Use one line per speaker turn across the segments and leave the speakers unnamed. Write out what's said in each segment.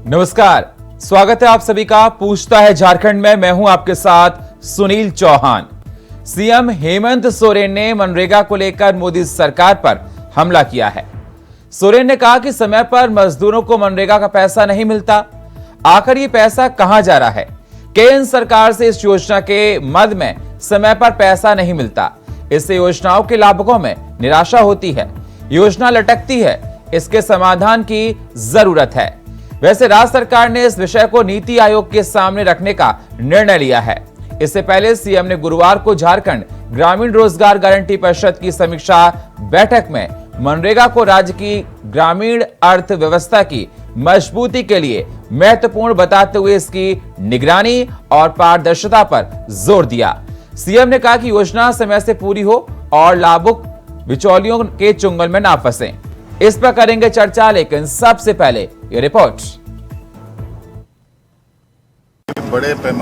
नमस्कार, स्वागत है आप सभी का पूछता है झारखंड में। मैं हूं आपके साथ सुनील चौहान। सीएम हेमंत सोरेन ने मनरेगा को लेकर मोदी सरकार पर हमला किया है। सोरेन ने कहा कि समय पर मजदूरों को मनरेगा का पैसा नहीं मिलता। आखिर ये पैसा कहां जा रहा है? केंद्र सरकार से इस योजना के मद में समय पर पैसा नहीं मिलता। इससे योजनाओं के लाभुकों में निराशा होती है, योजना लटकती है। इसके समाधान की जरूरत है। वैसे राज्य सरकार ने इस विषय को नीति आयोग के सामने रखने का निर्णय लिया है। इससे पहले सीएम ने गुरुवार को झारखंड ग्रामीण रोजगार गारंटी परिषद की समीक्षा बैठक में मनरेगा को राज्य की ग्रामीण अर्थव्यवस्था की मजबूती के लिए महत्वपूर्ण बताते हुए इसकी निगरानी और पारदर्शिता पर जोर दिया। सीएम ने कहा कि योजना समय से पूरी हो और लाभुक बिचौलियों के चुंगल में ना फंसे। इस पर करेंगे चर्चा, लेकिन सबसे पहले ये रिपोर्ट।
बड़े पैमाने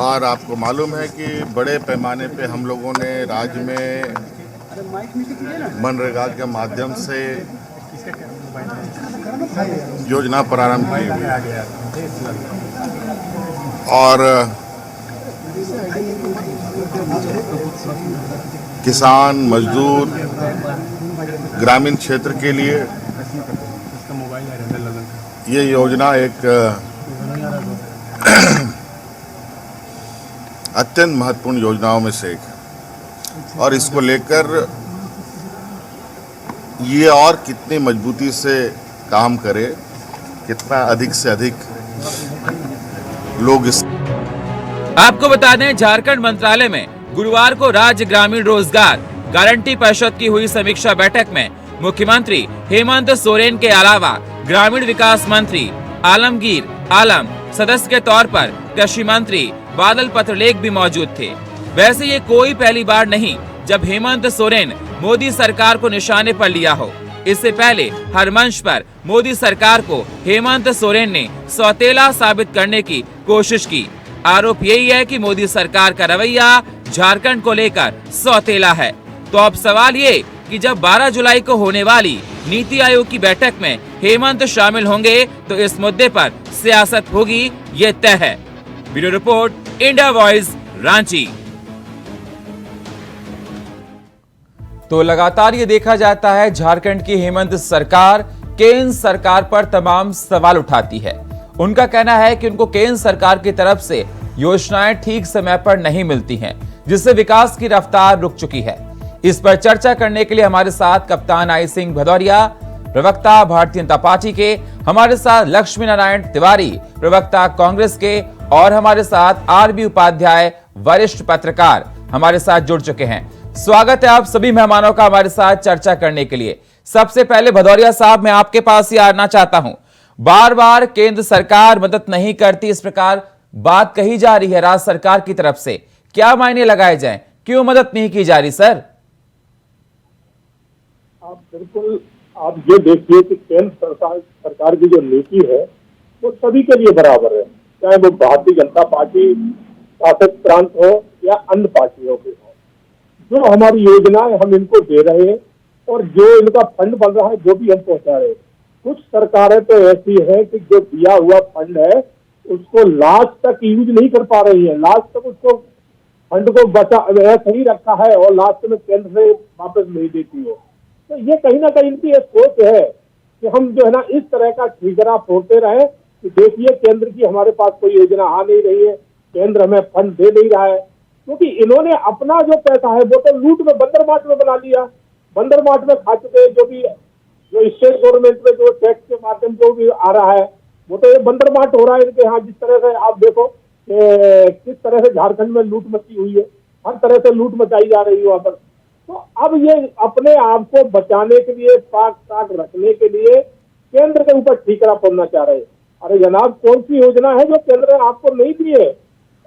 और आपको मालूम है कि बड़े पैमाने पे हम लोगों ने राज्य में मनरेगा के माध्यम से योजना प्रारंभ की हुई और किसान मजदूर ग्रामीण क्षेत्र के लिए ये योजना एक अत्यंत महत्वपूर्ण योजनाओं में से एक और इसको लेकर ये और कितनी मजबूती से काम करे, कितना अधिक से अधिक लोग इस।
आपको बता दें, झारखंड मंत्रालय में गुरुवार को राज्य ग्रामीण रोजगार गारंटी परिषद की हुई समीक्षा बैठक में मुख्यमंत्री हेमंत सोरेन के अलावा ग्रामीण विकास मंत्री आलमगीर आलम, सदस्य के तौर पर कृषि मंत्री बादल पत्रलेख भी मौजूद थे। वैसे ये कोई पहली बार नहीं जब हेमंत सोरेन मोदी सरकार को निशाने पर लिया हो। इससे पहले हर मंच पर मोदी सरकार को हेमंत सोरेन ने सौतेला साबित करने की कोशिश की। आरोप यही है कि मोदी सरकार का रवैया झारखंड को लेकर सौतेला है। तो अब सवाल ये कि जब 12 जुलाई को होने वाली नीति आयोग की बैठक में हेमंत शामिल होंगे तो इस मुद्दे पर सियासत होगी, ये तय है। Bureau report, India voice, Ranchi. तो लगातार ये देखा जाता है झारखंड की हेमंत सरकार केंद्र सरकार पर तमाम सवाल उठाती है। उनका कहना है कि उनको केंद्र सरकार की तरफ से योजनाएं ठीक समय पर नहीं मिलती हैं, जिससे विकास की रफ्तार रुक चुकी है। इस पर चर्चा करने के लिए हमारे साथ कप्तान आई सिंह भदौरिया, प्रवक्ता भारतीय जनता पार्टी के, हमारे साथ लक्ष्मी नारायण तिवारी, प्रवक्ता कांग्रेस के, और हमारे साथ आरबी उपाध्याय, वरिष्ठ पत्रकार, हमारे साथ जुड़ चुके हैं। स्वागत है आप सभी मेहमानों का हमारे साथ चर्चा करने के लिए। सबसे पहले भदौरिया साहब, मैं आपके पास ही आना चाहता हूं। बार बार केंद्र सरकार मदद नहीं करती, इस प्रकार बात कही जा रही है राज्य सरकार की तरफ से। क्या मायने लगाए जाएं? क्यों मदद नहीं की जा रही सर?
आप ये देखिए कि केंद्र सरकार की जो नीति है वो सभी के लिए बराबर है, चाहे वो भारतीय जनता पार्टी शासित प्रांत हो या अन्य पार्टियों के हो। जो हमारी योजनाएं हम इनको दे रहे हैं और जो इनका फंड बन रहा है वो भी हम पहुंचा रहे हैं। कुछ सरकारें तो ऐसी हैं कि जो दिया हुआ फंड है उसको लास्ट तक यूज नहीं कर पा रही है, लास्ट तक उसको फंड को बचा ऐसा ही रखा है और लास्ट में केंद्र से वापस नहीं देती है। तो ये कहीं ना कहीं इनकी एक सोच है कि हम जो है ना इस तरह का ठीकरा फोड़ते रहे कि देखिए केंद्र की हमारे पास कोई योजना आ नहीं रही है, केंद्र हमें फंड दे नहीं रहा है, क्योंकि इन्होंने अपना जो पैसा है वो तो लूट में बंदर मार्ट में बना लिया। बंदर मार्ट में खा चुके जो स्टेट गवर्नमेंट में जो टैक्स के माध्यम जो भी आ रहा है वो तो ये बंदर मार्ट हो रहा है इनके यहाँ। जिस तरह से आप देखो किस तरह से झारखंड में लूट मची हुई है, हर तरह से लूट मचाई जा रही है वहां पर। तो अब ये अपने आप को बचाने के लिए, पाक साक रखने के लिए केंद्र के ऊपर ठीकरा फोड़ना चाह रहे हैं। अरे जनाब, कौन सी योजना है जो केंद्र ने आपको नहीं दी है?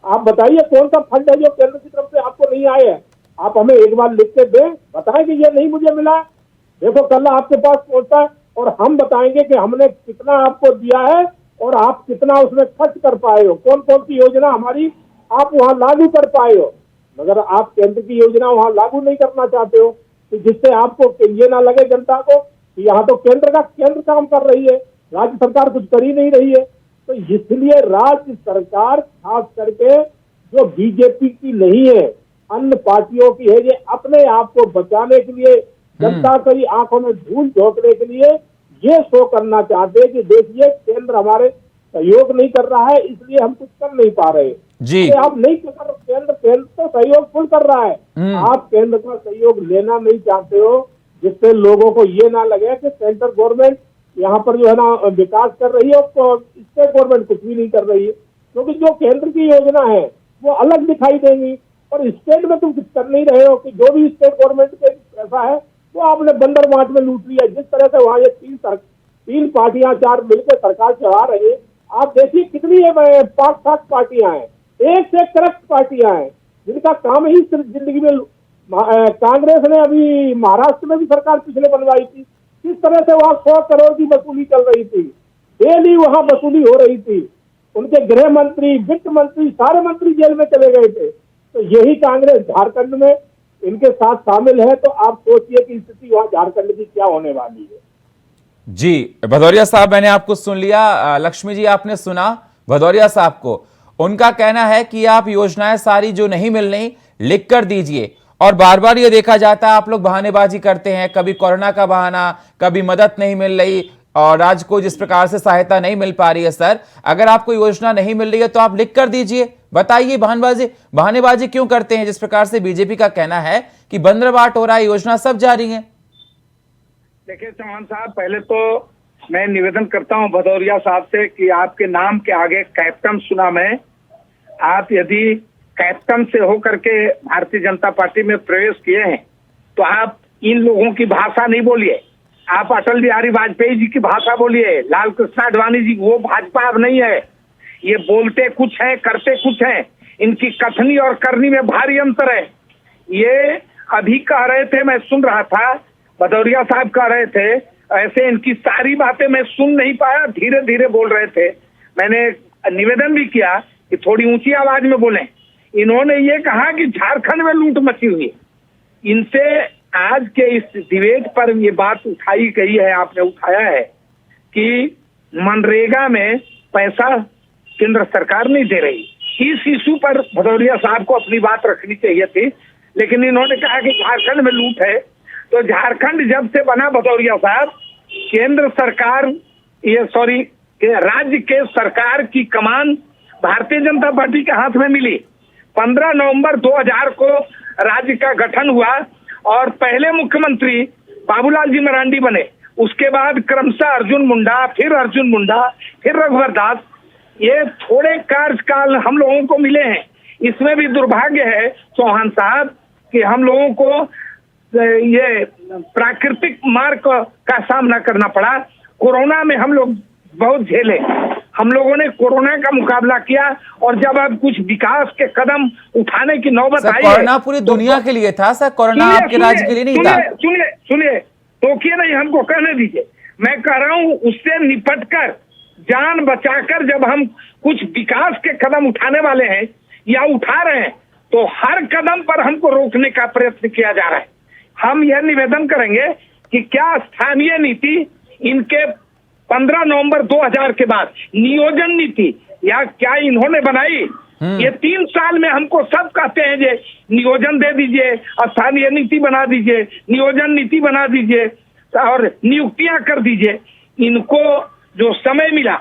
आप बताइए कौन सा फंड है जो केंद्र की तरफ से आपको नहीं आए है? आप हमें एक बार लिख के दें, बताएं कि ये नहीं मुझे मिला। देखो कल आपके पास पहुंचता है और हम बताएंगे कि हमने कितना आपको दिया है और आप कितना उसमें खर्च कर पाए हो, कौन कौन सी योजना हमारी आप वहां लागू कर पाए हो। मगर आप केंद्र की योजना वहां लागू नहीं करना चाहते हो, तो जिससे आपको ये ना लगे जनता को कि यहाँ तो केंद्र काम कर रही है, राज्य सरकार कुछ कर ही नहीं रही है। तो इसलिए राज्य सरकार खास करके जो बीजेपी की नहीं है, अन्य पार्टियों की है, ये अपने आप को बचाने के लिए, जनता की आंखों में धूल झोंकने के लिए ये शो करना चाहते हैं कि देखिए केंद्र हमारे सहयोग नहीं कर रहा है, इसलिए हम कुछ कर नहीं पा रहे
जी।
आप नहीं कर, केंद्र तो सहयोग फुल कर रहा है। आप केंद्र का सहयोग लेना नहीं चाहते हो, जिससे लोगों को ये ना लगे कि सेंट्रल गवर्नमेंट यहाँ पर जो है ना विकास कर रही है और स्टेट गवर्नमेंट कुछ भी नहीं कर रही है। क्योंकि जो केंद्र की योजना है वो अलग दिखाई देंगी और स्टेट में तुम कुछ कर नहीं रहे हो कि जो भी स्टेट गवर्नमेंट के पैसा है वो आपने बंदर मार्ट में लूट लिया। जिस तरह से वहाँ ये तीन पार्टियां चार मिलकर सरकार चला रही है, आप देखिए कितनी पांच सात पार्टियां हैं, एक से करप्ट पार्टियां हैं जिनका काम ही सिर्फ जिंदगी में। कांग्रेस ने अभी महाराष्ट्र में भी सरकार पिछले बनवाई थी, किस तरह से वहां 100 करोड़ की वसूली चल रही थी, डेली वहां वसूली हो रही थी। उनके गृह मंत्री, वित्त मंत्री, सारे मंत्री जेल में चले गए थे। तो यही कांग्रेस झारखंड में इनके साथ शामिल है। तो आप सोचिए कि स्थिति वहां झारखंड की क्या होने वाली है।
जी भदौरिया साहब, मैंने आपको सुन लिया। लक्ष्मी जी, आपने सुना भदौरिया साहब को। उनका कहना है कि आप योजनाएं सारी जो नहीं मिल रही लिख कर दीजिए। और बार बार ये देखा जाता है आप लोग बहानेबाजी करते हैं, कभी कोरोना का बहाना, कभी मदद नहीं मिल रही और राज्य को जिस प्रकार से सहायता नहीं मिल पा रही है। सर, अगर आपको योजना नहीं मिल रही है तो आप लिख कर दीजिए, बताइए। बहानेबाजी क्यों करते हैं? जिस प्रकार से बीजेपी का कहना है कि बंदरबाट हो रहा है, योजना सब जारी है।
देखिए चौहान साहब, पहले तो मैं निवेदन करता हूं भदौरिया साहब से कि आपके नाम के आगे कैप्टन सुना मैं। आप यदि कैप्टन से होकर के भारतीय जनता पार्टी में प्रवेश किए हैं तो आप इन लोगों की भाषा नहीं बोलिए। आप अटल बिहारी वाजपेयी जी की भाषा बोलिए, लाल कृष्ण आडवाणी जी, वो भाजपा अब नहीं है। ये बोलते कुछ है, करते कुछ है। इनकी कथनी और करनी में भारी अंतर है। ये अभी कह रहे थे, मैं सुन रहा था, भदौरिया साहब कह रहे थे, ऐसे इनकी सारी बातें मैं सुन नहीं पाया, धीरे धीरे बोल रहे थे। मैंने निवेदन भी किया कि थोड़ी ऊंची आवाज में बोलें। इन्होंने ये कहा कि झारखंड में लूट मची हुई है। इनसे आज के इस डिबेट पर ये बात उठाई गई है, आपने उठाया है कि मनरेगा में पैसा केंद्र सरकार नहीं दे रही। इस इशू पर भदौरिया साहब को अपनी बात रखनी चाहिए थी, लेकिन इन्होंने कहा कि झारखंड में लूट है। तो झारखंड जब से बना भदौरिया साहब, केंद्र सरकार राज्य के सरकार की कमान भारतीय जनता पार्टी के हाथ में मिली। 15 नवंबर 2000 को राज्य का गठन हुआ और पहले मुख्यमंत्री बाबूलाल जी मरांडी बने। उसके बाद क्रमशः अर्जुन मुंडा, फिर रघुवर दास। ये थोड़े कार्यकाल हम लोगों को मिले हैं। इसमें भी दुर्भाग्य है चौहान साहब कि हम लोगों को ये प्राकृतिक मार का सामना करना पड़ा। कोरोना में हम लोग बहुत झेले। हम लोगों ने कोरोना का मुकाबला किया और जब अब कुछ विकास के कदम उठाने की नौबत आई है।
कोरोना पूरी दुनिया के लिए था सर, कोरोना आपके राज्य के लिए नहीं था।
सुनिए, टोकिए नहीं, हमको कहने दीजिए। मैं कह रहा हूं उससे निपटकर, जान बचाकर जब हम कुछ विकास के कदम उठाने वाले हैं या उठा रहे हैं तो हर कदम पर हमको रोकने का प्रयत्न किया जा रहा है। हम यह निवेदन करेंगे कि क्या स्थानीय नीति, इनके 15 नवंबर 2000 के बाद नियोजन नीति, या क्या इन्होंने बनाई? ये 3 साल में हमको सब कहते हैं जे नियोजन दे दीजिए, स्थानीय नीति बना दीजिए, नियोजन नीति बना दीजिए और नियुक्तियां कर दीजिए। इनको जो समय मिला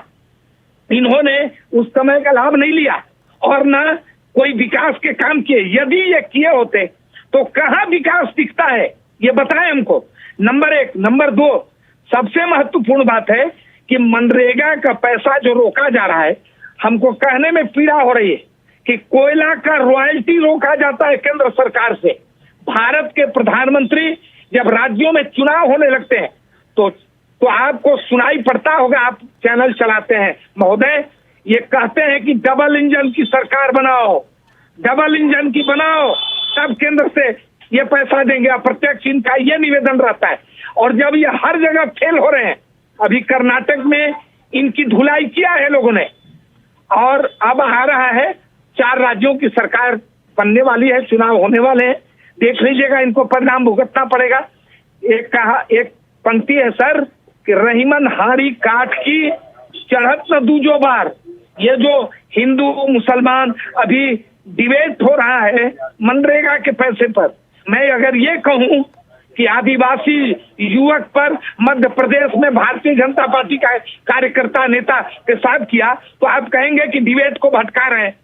इन्होंने उस समय का लाभ नहीं लिया और न कोई विकास के काम किए। यदि ये किए होते तो कहाँ विकास दिखता है ये बताएं हमको। नंबर 1। नंबर 2, सबसे महत्वपूर्ण बात है कि मनरेगा का पैसा जो रोका जा रहा है, हमको कहने में पीड़ा हो रही है कि कोयला का रॉयल्टी रोका जाता है केंद्र सरकार से। भारत के प्रधानमंत्री जब राज्यों में चुनाव होने लगते हैं तो आपको सुनाई पड़ता होगा, आप चैनल चलाते हैं महोदय, ये कहते हैं कि डबल इंजन की सरकार बनाओ, डबल इंजन की बनाओ, तब केंद्र से ये पैसा देंगे। अप्रत्यक्ष इनका ये निवेदन रहता है और जब ये हर जगह फेल हो रहे हैं, अभी कर्नाटक में इनकी धुलाई किया है लोगों ने और अब आ रहा है 4 राज्यों की सरकार बनने वाली है, चुनाव होने वाले हैं, देख लीजिएगा इनको परिणाम भुगतना पड़ेगा। एक पंक्ति है सर कि रहीमन हारी काट की चढ़त न दूजो बार। ये जो हिंदू मुसलमान अभी डिबेट हो रहा है मनरेगा के पैसे पर, मैं अगर ये कहूं कि आदिवासी युवक पर मध्य प्रदेश में भारतीय जनता पार्टी का कार्यकर्ता नेता के साथ किया तो आप कहेंगे कि डिबेट को भटका रहे हैं।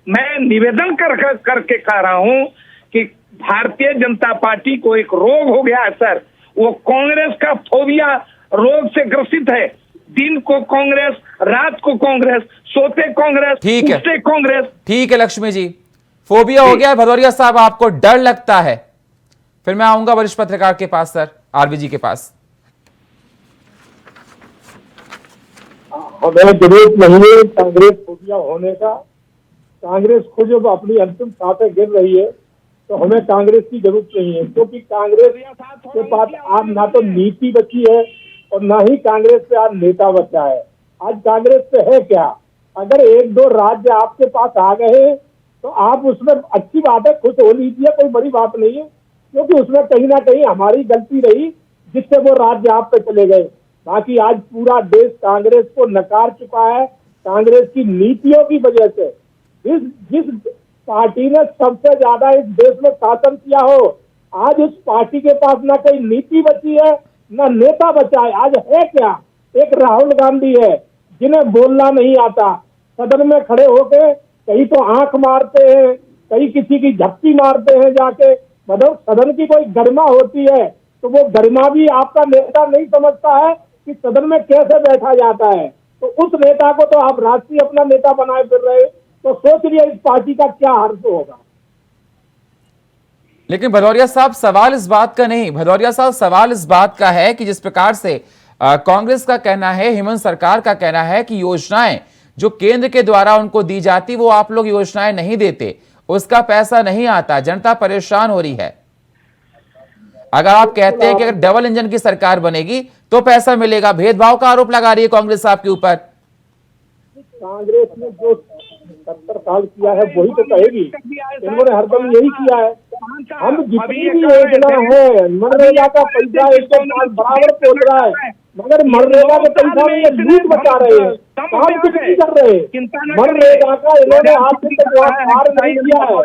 मैं निवेदन करके कह रहा हूं कि भारतीय जनता पार्टी को एक रोग हो गया है सर, वो कांग्रेस का फोबिया रोग से ग्रसित है। दिन को कांग्रेस, रात को कांग्रेस, सोते कांग्रेस, उठते कांग्रेस।
ठीक है लक्ष्मी जी, फोबिया हो गया है भदौरिया साहब, आपको डर लगता है। फिर मैं आऊंगा वरिष्ठ पत्रकार के पास सर, आरबी जी के पास।
हमें जरूरत नहीं है कांग्रेस फोबिया होने का। कांग्रेस खुद जब अपनी अंतिम सांसें गिर रही है तो हमें कांग्रेस की जरूरत नहीं है, क्योंकि कांग्रेस के पास आज ना तो नीति बची है और ना ही कांग्रेस पे आज नेता बचा है। आज कांग्रेस पे है क्या? अगर 1-2 राज्य आपके पास आ गए तो आप उसमें अच्छी बात है, खुश हो लीजिए, कोई बड़ी बात नहीं है, क्योंकि उसमें कहीं ना कहीं हमारी गलती रही जिससे वो राज्य आप पे चले गए। बाकी आज पूरा देश कांग्रेस को नकार चुका है, कांग्रेस की नीतियों की वजह से। जिस पार्टी ने सबसे ज्यादा इस देश में शासन किया हो, आज उस पार्टी के पास ना कोई नीति बची है ना नेता बचा है। आज है क्या? एक राहुल गांधी है जिन्हें बोलना नहीं आता, सदन में खड़े होके कहीं तो आंख मारते हैं, कहीं किसी की झपकी मारते हैं जाके। मतलब सदन की कोई गरिमा होती है तो वो गरिमा भी आपका नेता नहीं समझता है कि सदन में कैसे बैठा जाता है। तो उस नेता को तो आप राष्ट्रीय अपना नेता बनाए फिर रहे, तो सोच लिया इस पार्टी का क्या हर्ष होगा।
लेकिन भदौरिया साहब सवाल इस बात का नहीं, भदौरिया साहब सवाल इस बात का है कि जिस प्रकार से कांग्रेस का कहना है, हेमंत सरकार का कहना है कि योजनाएं जो केंद्र के द्वारा उनको दी जाती वो आप लोग योजनाएं नहीं देते, उसका पैसा नहीं आता, जनता परेशान हो रही है। अगर आप कहते हैं कि अगर डबल इंजन की सरकार बनेगी तो पैसा मिलेगा, भेदभाव का आरोप लगा रही है कांग्रेस आपके ऊपर।
कांग्रेस ने जो 70 साल किया है वही तो कहेगी, इन्होंने हरदम यही किया है। हम जितनी भी योजना है मनरेगा का पैसा इसके पास बराबर पहुंच रहा है, मगर मनरेगा के पैसा में ये लूट बचा रहे हैं, काम कुछ नहीं कर रहे। मनरेगा का इन्होंने आज तक पार नहीं किया है,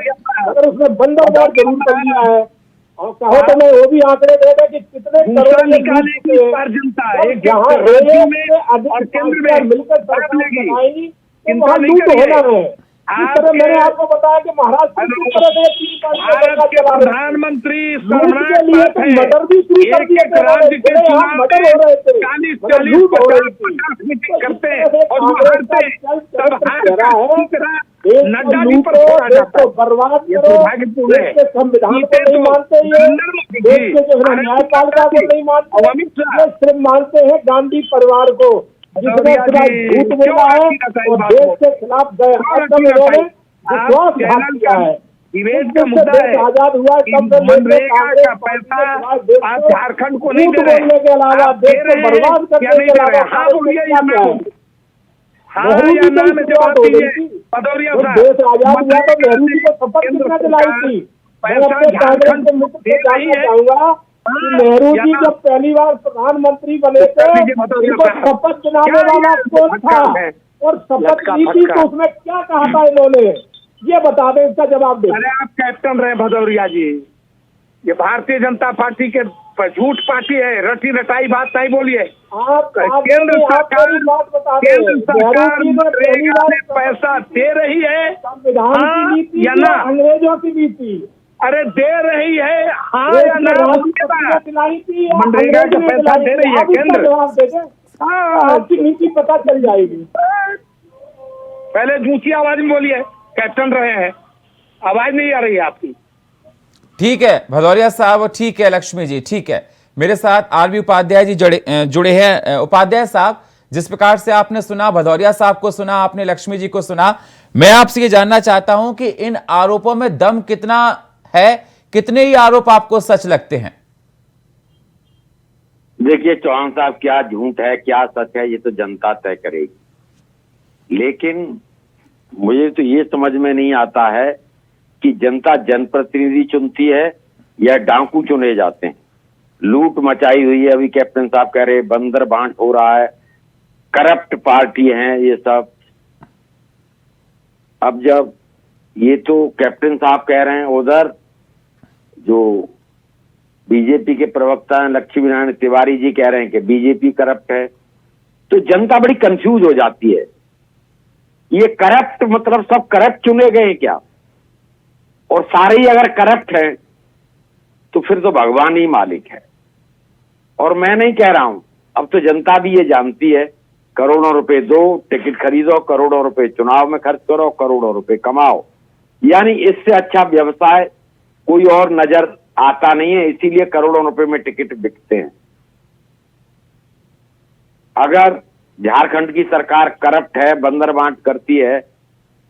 मगर उसमें बंदरगाह जरूर कर दिया है। और कहो तो मैं वो भी आंकड़े देगा कि कितने करोड़ जहाँ मिलकर सरकार बनाएगी वहाँ लूट होना है। इस तरह मैंने आपको बताया कि महाराष्ट्र
प्रधानमंत्री
के लिए तो मर्डर भी शुरू कर दिए थे, यहाँ मर्डर हो रहे थे, लूट हो रही थी। करते बर्बाद करो, देश के संविधान को नहीं मानते, ये देश के जो न्यायपालिका को नहीं मानते, ये सिर्फ मानते हैं गांधी परिवार को, जिसने झूठ बोला है और देश के खिलाफ विश्वासघात किया है।
डिबेट का मुद्दा है
आजाद हुआ
मनरेगा का पैसा आप झारखंड को नहीं दे रहे,
बोलने के अलावा देश को बर्बाद करने के अलावा देश आजाद हुआ तो नेहरू जी को शपथ किसने दिलाई थी? मैं अपने कांग्रेस के मित्र से जानना चाहूंगा कि नेहरू जी जब पहली बार प्रधानमंत्री बने थे उनको शपथ दिलाने वाला कौन था? और शपथ
लटका
ली थी
फटका।
तो उसमें क्या कहा था इन्होंने, ये बता दें, इसका जवाब दें।
अरे आप कैप्टन रहे भदौरिया जी, ये भारतीय जनता पार्टी के झूठ पार्टी है, रटी रटाई बात नहीं बोलिए।
आप
केंद्र सरकार मनरेगा में पैसा दे रही है,
संविधान
हाँ
की नीति
या
या
ना?
अंग्रेजों की नीति?
अरे दे रही है, हाँ
देश
या
में
ना?
राष्ट्रपति ने दिलाई थी या
मनरेगा
अंग्रेज
का
ने
पैसा
दिलाई
दे
थी?
रही है
आप इसका
केंद्र।
जवाब दे दें,
हाँ,
आपकी नीति पता चल जाएगी।
पहले ऊंची आवाज में बोलिए, कैप्टन रहे हैं, आवाज नहीं आ रही है आपकी।
ठीक है भदौरिया साहब, ठीक है लक्ष्मी जी, ठीक है। मेरे साथ आरबी उपाध्याय जी जुड़े हैं। उपाध्याय साहब, जिस प्रकार से आपने सुना, भदौरिया साहब को सुना, आपने लक्ष्मी जी को सुना, मैं आपसे ये जानना चाहता हूं कि इन आरोपों में दम कितना है, कितने ही आरोप आपको सच लगते हैं?
देखिए चौहान साहब, क्या झूठ है क्या सच है ये तो जनता तय करेगी, लेकिन मुझे तो ये समझ में नहीं आता है कि जनता जनप्रतिनिधि चुनती है या डाकू चुने जाते हैं। लूट मचाई हुई है, अभी कैप्टन साहब कह रहे बंदर बांट हो रहा है, करप्ट पार्टी है ये सब। अब जब ये तो कैप्टन साहब कह रहे हैं, उधर जो बीजेपी के प्रवक्ता हैं लक्ष्मी नारायण तिवारी जी कह रहे हैं कि बीजेपी करप्ट है, तो जनता बड़ी कंफ्यूज हो जाती है। ये करप्ट मतलब सब करप्ट चुने गए क्या? और सारे ही अगर करप्ट हैं तो फिर तो भगवान ही मालिक है। और मैं नहीं कह रहा हूं, अब तो जनता भी ये जानती है, करोड़ों रुपए दो, टिकट खरीदो, करोड़ों रुपए चुनाव में खर्च करो, करोड़ों रुपए कमाओ, यानी इससे अच्छा व्यवसाय कोई और नजर आता नहीं है, इसीलिए करोड़ों रुपए में टिकट बिकते हैं। अगर झारखंड की सरकार करप्ट है, बंदर बांट करती है,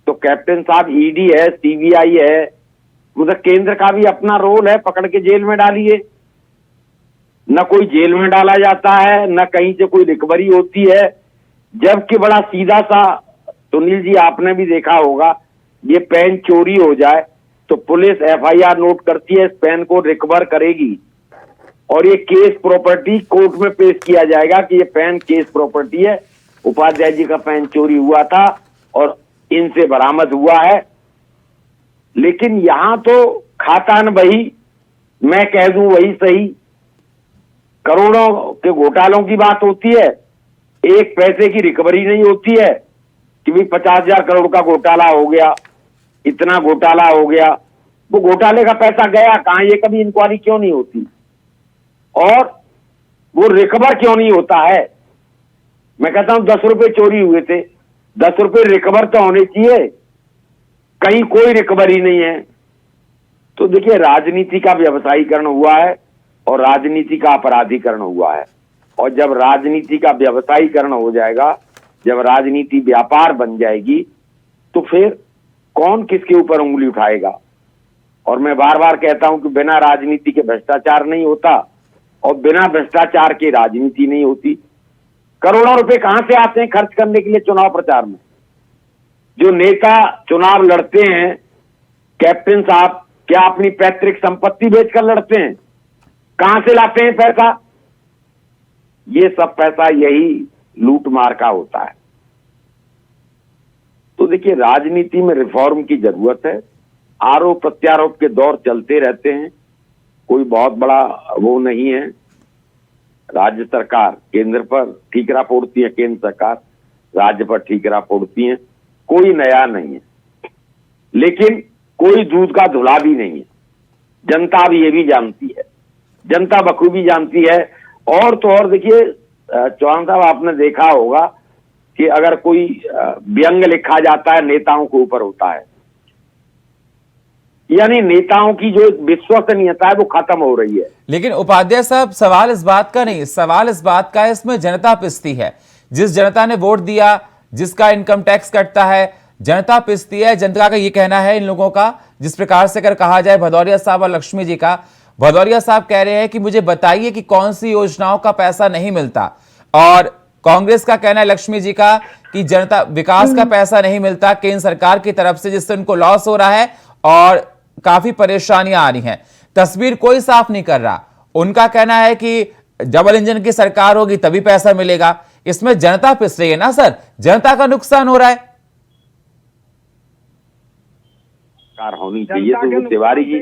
तो कैप्टन साहब ईडी है, सीबीआई है, मतलब केंद्र का भी अपना रोल है, पकड़ के जेल में डालिए। न कोई जेल में डाला जाता है, न कहीं से कोई रिकवरी होती है, जबकि बड़ा सीधा सा, सुनील जी आपने भी देखा होगा, ये पेन चोरी हो जाए तो पुलिस एफआईआर नोट करती है, इस पेन को रिकवर करेगी और ये केस प्रॉपर्टी कोर्ट में पेश किया जाएगा कि ये पेन केस प्रॉपर्टी है, उपाध्याय जी का पेन चोरी हुआ था और इनसे बरामद हुआ है। लेकिन यहां तो खाता न वही, मैं कह दूं वही सही, करोड़ों के घोटालों की बात होती है, एक पैसे की रिकवरी नहीं होती है कि भाई 50,000 करोड़ का घोटाला हो गया, इतना घोटाला हो गया, वो घोटाले का पैसा गया कहां, ये कभी इंक्वायरी क्यों नहीं होती और वो रिकवर क्यों नहीं होता है? मैं कहता हूं 10 रुपए चोरी हुए थे, 10 रुपए रिकवर तो होने चाहिए, कहीं कोई रिकवरी नहीं है। तो देखिए राजनीति का व्यवसायीकरण हुआ है और राजनीति का अपराधीकरण हुआ है, और जब राजनीति का व्यवसायीकरण हो जाएगा, जब राजनीति व्यापार बन जाएगी, तो फिर कौन किसके ऊपर उंगली उठाएगा। और मैं बार बार कहता हूं कि बिना राजनीति के भ्रष्टाचार नहीं होता और बिना भ्रष्टाचार के राजनीति नहीं होती। करोड़ों रुपए कहां से आते हैं खर्च करने के लिए चुनाव प्रचार में? जो नेता चुनाव लड़ते हैं कैप्टन साहब, क्या अपनी पैतृक संपत्ति बेचकर लड़ते हैं? कहां से लाते हैं पैसा? ये सब पैसा यही लूट मार का होता है। तो देखिए राजनीति में रिफॉर्म की जरूरत है, आरोप प्रत्यारोप के दौर चलते रहते हैं, कोई बहुत बड़ा वो नहीं है। राज्य सरकार केंद्र पर ठीकरा फोड़ती है, केंद्र सरकार राज्य पर ठीकरा फोड़ती है, कोई नया नहीं है, लेकिन कोई दूध का धुला भी नहीं है। जनता भी ये भी जानती है, जनता बखूबी जानती है। और तो और देखिए चौहान साहब, आपने देखा होगा कि अगर कोई व्यंग लिखा जाता है नेताओं के ऊपर होता है, यानी नेताओं की जो विश्वसनीयता है वो खत्म हो रही है।
लेकिन उपाध्याय साहब, सवाल इस बात का नहीं, सवाल इस बात का है इसमें जनता पिसती है। जिस जनता ने वोट दिया, जिसका इनकम टैक्स कटता है, जनता पिसती है। जनता का ये कहना है इन लोगों का, जिस प्रकार से अगर कहा जाए भदौरिया साहब और लक्ष्मी जी का, भदौरिया साहब कह रहे हैं कि मुझे बताइए कि कौन सी योजनाओं का पैसा नहीं मिलता, और कांग्रेस का कहना है लक्ष्मी जी का कि जनता विकास का पैसा नहीं मिलता केंद्र सरकार की तरफ से, जिससे उनको लॉस हो रहा है और काफी परेशानियां आ रही हैं। तस्वीर कोई साफ नहीं कर रहा। उनका कहना है कि डबल इंजन की सरकार होगी तभी पैसा मिलेगा। इसमें जनता पिस रही है ना सर, जनता का नुकसान हो रहा है।
कार होनी चाहिए, तो वो तिवारी जी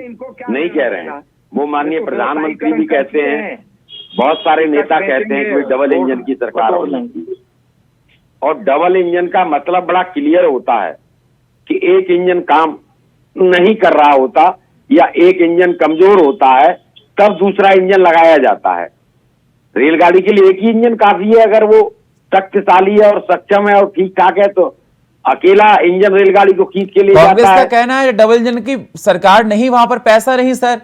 नहीं कह रहे हैं, वो माननीय प्रधानमंत्री भी कहते हैं, बहुत सारे नेता कहते हैं कि डबल इंजन की सरकार होनी चाहिए। और डबल इंजन का मतलब बड़ा क्लियर होता है कि एक इंजन काम नहीं कर रहा होता या एक इंजन कमजोर होता है तब दूसरा इंजन लगाया जाता है। रेलगाड़ी के लिए एक ही इंजन काफी है, अगर वो शक्तिशाली है और सक्षम है और ठीक ठाक है तो अकेला इंजन रेलगाड़ी को खींच के ले जाता है।
कांग्रेस का कहना है डबल इंजन की सरकार नहीं, वहां पर पैसा नहीं सर।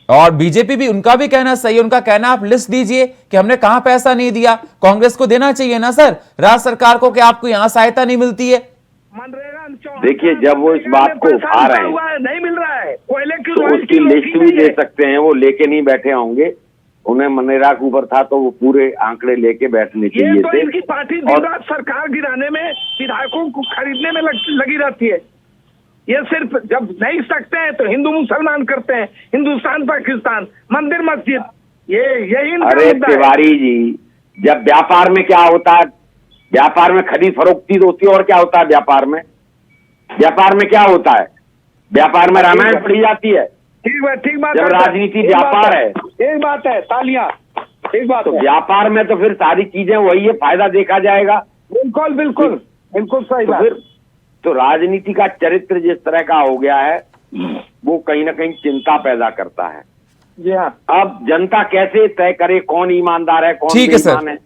और बीजेपी भी, उनका भी कहना सही है, उनका कहना आप लिस्ट दीजिए कि हमने कहां पैसा नहीं दिया। कांग्रेस को देना चाहिए ना सर राज्य सरकार को कि आपको यहां सहायता नहीं मिलती है।
देखिए जब वो इस बात को उठा रहे हैं
नहीं मिल रहा है, कोयले की
तो उसकी लिस्ट भी दे सकते हैं, वो लेके नहीं बैठे होंगे। उन्हें मनरेगा के ऊपर था तो वो पूरे आंकड़े लेके बैठने चाहिए
तो
थे।
इनकी पार्टी दिन सरकार गिराने में, विधायकों को खरीदने में लगी रहती है। ये सिर्फ जब नहीं सकते हैं तो हिंदू मुसलमान करते हैं, हिंदुस्तान पाकिस्तान, मंदिर मस्जिद, यही।
अरे तिवारी जी, जब व्यापार में क्या होता है, व्यापार में खरीद फरोख्ती होती है, और क्या होता है व्यापार में? व्यापार में क्या होता है? व्यापार में रामायण पढ़ी जाती है।
ठीक बात।
जब राजनीति व्यापार है,
एक बात है, तालियां, एक बात।
तो व्यापार में तो फिर सारी चीजें वही है, फायदा देखा जाएगा।
बिल्कुल सही बात।
तो राजनीति का चरित्र जिस तरह का हो गया है वो कहीं ना कहीं चिंता पैदा करता है।
जी हाँ।
अब जनता कैसे तय करे कौन ईमानदार है कौन बेईमान है।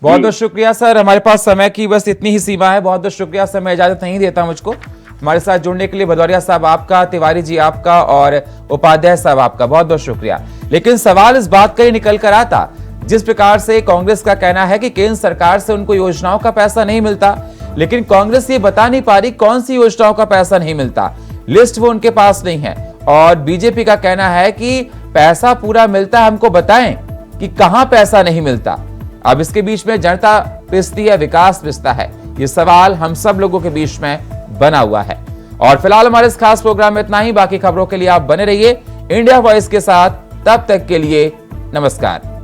बहुत बहुत शुक्रिया सर, हमारे पास समय की बस इतनी ही सीमा है। बहुत बहुत शुक्रिया, समय इजाजत नहीं देता मुझको। हमारे साथ जुड़ने के लिए भदौरिया साहब आपका, तिवारी जी आपका और उपाध्याय साहब आपका बहुत बहुत शुक्रिया। लेकिन सवाल इस बात का ही निकल कर आता, जिस प्रकार से कांग्रेस का कहना है कि केंद्र सरकार से उनको योजनाओं का पैसा नहीं मिलता, लेकिन कांग्रेस ये बता नहीं पा रही कौन सी योजनाओं का पैसा नहीं मिलता, लिस्ट वो उनके पास नहीं है। और बीजेपी का कहना है कि पैसा पूरा मिलता है, हमको बताएं कि कहां पैसा नहीं मिलता। अब इसके बीच में जनता पिसती है, विकास पिसता है, ये सवाल हम सब लोगों के बीच में बना हुआ है। और फिलहाल हमारे इस खास प्रोग्राम में इतना ही। बाकी खबरों के लिए आप बने रहिए इंडिया वॉइस के साथ। तब तक के लिए नमस्कार।